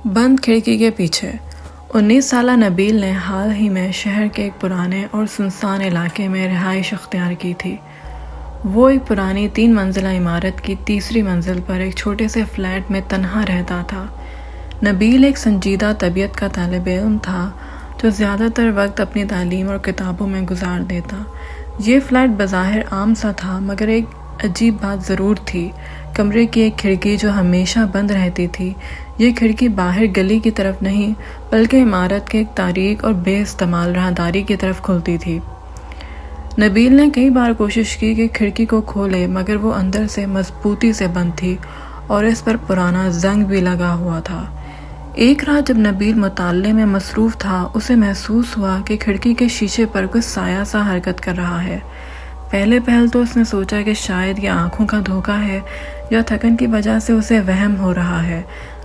بند کھڑکی کے پیچھے 19 سالہ نبیل نے حال ہی میں شہر کے ایک پرانے اور سنسان علاقے میں رہائش اختیار کی تھی۔ وہ ایک پرانی 3 منزلہ عمارت کی تیسری منزل پر ایک چھوٹے سے فلیٹ میں تنہا رہتا تھا۔ نبیل ایک سنجیدہ طبیعت کا طالب علم تھا جو زیادہ تر وقت اپنی تعلیم اور کتابوں میں گزار دیتا۔ یہ فلیٹ بظاہر عام سا تھا مگر ایک عجیب بات ضرور تھی۔ کمرے کی ایک کھڑکی جو ہمیشہ بند رہتی تھی، یہ کھڑکی باہر گلی کی طرف نہیں بلکہ عمارت کے ایک تاریک اور بے استعمال راہداری کی طرف کھلتی تھی۔ نبیل نے کئی بار کوشش کی کہ کھڑکی کو کھولے مگر وہ اندر سے مضبوطی سے بند تھی اور اس پر پرانا زنگ بھی لگا ہوا تھا۔ ایک رات جب نبیل مطالعے میں مصروف تھا، اسے محسوس ہوا کہ کھڑکی کے شیشے پر کچھ سایہ سا حرکت کر رہا ہے۔ پہلے پہل تو اس نے سوچا کہ شاید یہ آنکھوں کا دھوکہ ہے یا تھکن کی وجہ سے اسے وہم ہو رہا ہے،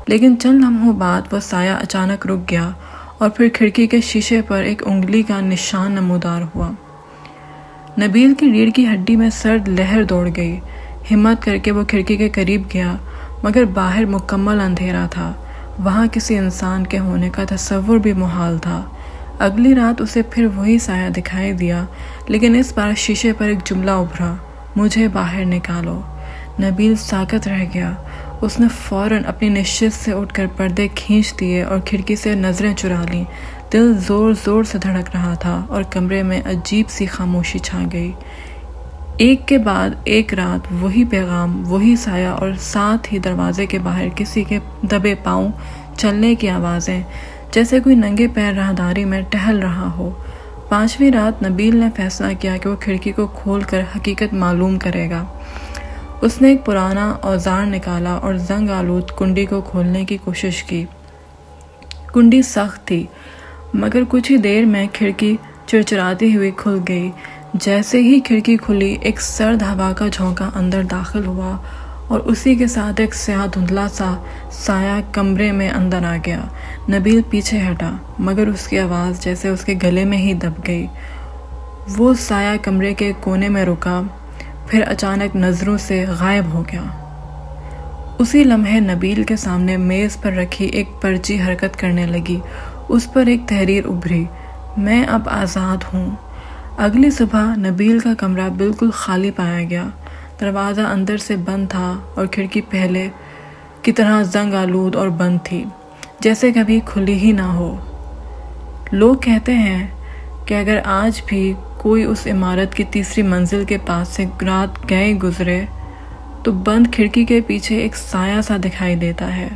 لیکن چند لمحوں بعد وہ سایہ اچانک رک گیا اور پھر کھڑکی کے شیشے پر ایک انگلی کا نشان نمودار ہوا۔ نبیل کی ریڑھ کی ہڈی میں سرد لہر دوڑ گئی۔ ہمت کر کے وہ کھڑکی کے قریب گیا مگر باہر مکمل اندھیرا تھا۔ وہاں کسی انسان کے ہونے کا تصور بھی محال تھا۔ اگلی رات اسے پھر وہی سایہ دکھائی دیا لیکن اس بار شیشے پر ایک جملہ ابھرا، مجھے باہر نکالو۔ نبیل ساکت رہ گیا۔ اس نے فوراً اپنی نشست سے اٹھ کر پردے کھینچ دیے اور کھڑکی سے نظریں چرا لیں۔ دل زور زور سے دھڑک رہا تھا اور کمرے میں عجیب سی خاموشی چھا گئی۔ ایک کے بعد ایک رات وہی پیغام، وہی سایہ اور ساتھ ہی دروازے کے باہر کسی کے دبے پاؤں چلنے کی آوازیں، جیسے کوئی ننگے پیر راہداری میں ٹہل رہا ہو۔ 5ویں رات نبیل نے فیصلہ کیا کہ وہ کھڑکی کو کھول کر حقیقت معلوم کرے گا۔ اس نے ایک پرانا اوزار نکالا اور زنگ آلود کنڈی کو کھولنے کی کوشش کی۔ کنڈی سخت تھی مگر کچھ ہی دیر میں کھڑکی چرچراتی ہوئی کھل گئی۔ جیسے ہی کھڑکی کھلی، ایک سرد ہوا کا جھونکا اندر داخل ہوا اور اسی کے ساتھ ایک سیاہ دھندلا سا سایہ کمرے میں اندر آ گیا۔ نبیل پیچھے ہٹا مگر اس کی آواز جیسے اس کے گلے میں ہی دب گئی۔ وہ سایہ کمرے کے کونے میں رکا، پھر اچانک نظروں سے غائب ہو گیا۔ اسی لمحے نبیل کے سامنے میز پر رکھی ایک پرچی حرکت کرنے لگی۔ اس پر ایک تحریر ابھری، میں اب آزاد ہوں۔ اگلی صبح نبیل کا کمرہ بالکل خالی پایا گیا۔ دروازہ اندر سے بند تھا اور کھڑکی پہلے کی طرح زنگ آلود اور بند تھی، جیسے کبھی کھلی ہی نہ ہو۔ لوگ کہتے ہیں کہ اگر آج بھی کوئی اس عمارت کی تیسری منزل کے پاس سے رات گئے گزرے تو بند کھڑکی کے پیچھے ایک سایہ سا دکھائی دیتا ہے۔